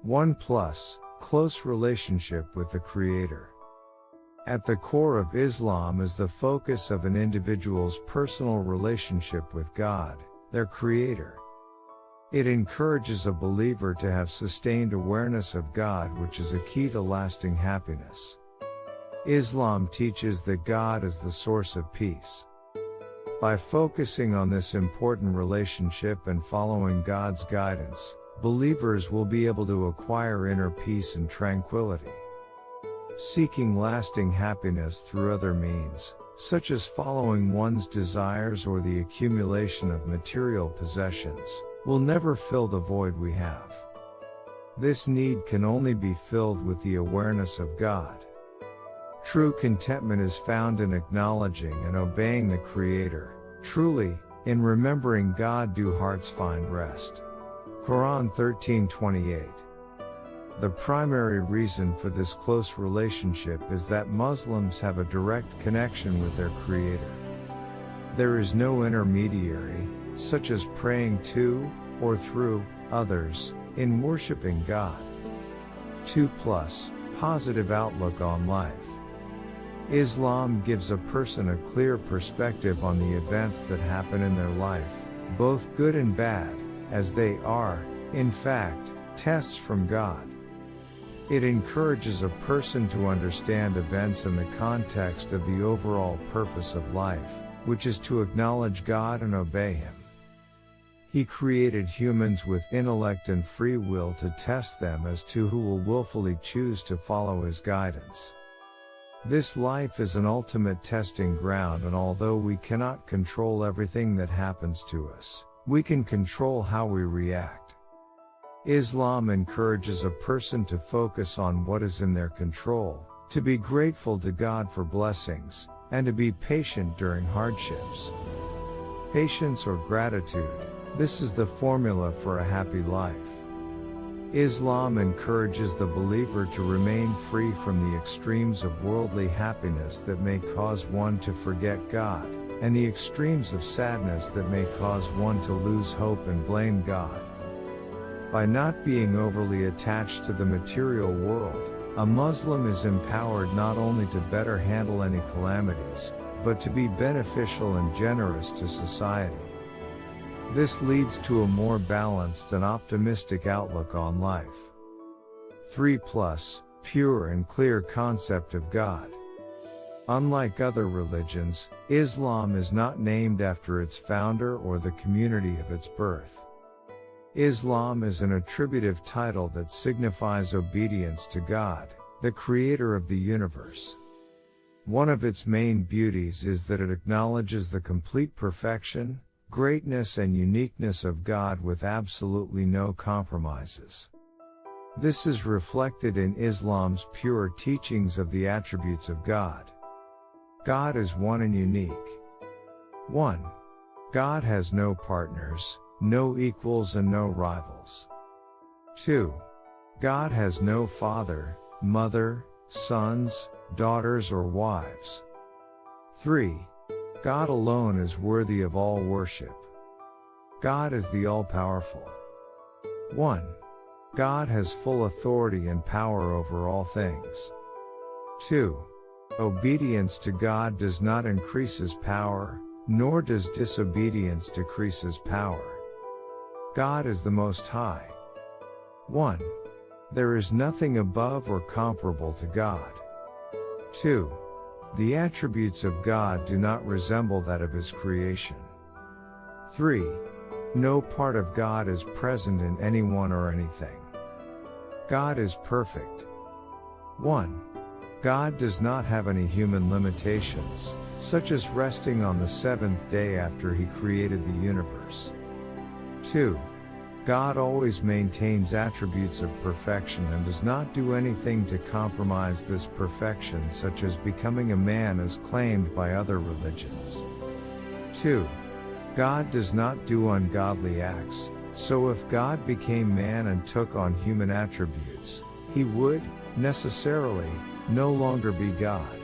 1 plus, close relationship with the Creator. At the core of Islam is the focus of an individual's personal relationship with God, their Creator. It encourages a believer to have sustained awareness of God, which is a key to lasting happiness. Islam teaches that God is the source of peace. By focusing on this important relationship and following God's guidance, believers will be able to acquire inner peace and tranquility. Seeking lasting happiness through other means, such as following one's desires or the accumulation of material possessions, will never fill the void we have. This need can only be filled with the awareness of God. True contentment is found in acknowledging and obeying the Creator. Truly, in remembering God do hearts find rest. Quran 13:28. The primary reason for this close relationship is that Muslims have a direct connection with their Creator. There is no intermediary, such as praying to, or through, others, in worshiping God. 2 plus, positive outlook on life. Islam gives a person a clear perspective on the events that happen in their life, both good and bad, as they are, in fact, tests from God. It encourages a person to understand events in the context of the overall purpose of life, which is to acknowledge God and obey Him. He created humans with intellect and free will to test them as to who will willfully choose to follow His guidance. This life is an ultimate testing ground, and although we cannot control everything that happens to us, we can control how we react. Islam encourages a person to focus on what is in their control, to be grateful to God for blessings, and to be patient during hardships. Patience or gratitude, this is the formula for a happy life. Islam encourages the believer to remain free from the extremes of worldly happiness that may cause one to forget God, and the extremes of sadness that may cause one to lose hope and blame God. By not being overly attached to the material world, a Muslim is empowered not only to better handle any calamities, but to be beneficial and generous to society. This leads to a more balanced and optimistic outlook on life. 3 plus, pure and clear concept of God. Unlike other religions, Islam is not named after its founder or the community of its birth. Islam is an attributive title that signifies obedience to God, the Creator of the universe. One of its main beauties is that it acknowledges the complete perfection, greatness and uniqueness of God with absolutely no compromises. This is reflected in Islam's pure teachings of the attributes of God. God is one and unique. 1. God has no partners, no equals and no rivals. 2. God has no father, mother, sons, daughters or wives. 3. God alone is worthy of all worship. God is the all-powerful. 1. God has full authority and power over all things. 2. Obedience to God does not increase His power, nor does disobedience decrease His power. God is the Most High. 1. There is nothing above or comparable to God. 2. The attributes of God do not resemble that of His creation. 3. No part of God is present in anyone or anything. God is perfect. 1. God does not have any human limitations, such as resting on the seventh day after He created the universe. 2. God always maintains attributes of perfection and does not do anything to compromise this perfection, such as becoming a man as claimed by other religions. 2. God does not do ungodly acts, so if God became man and took on human attributes, He would, necessarily, no longer be God.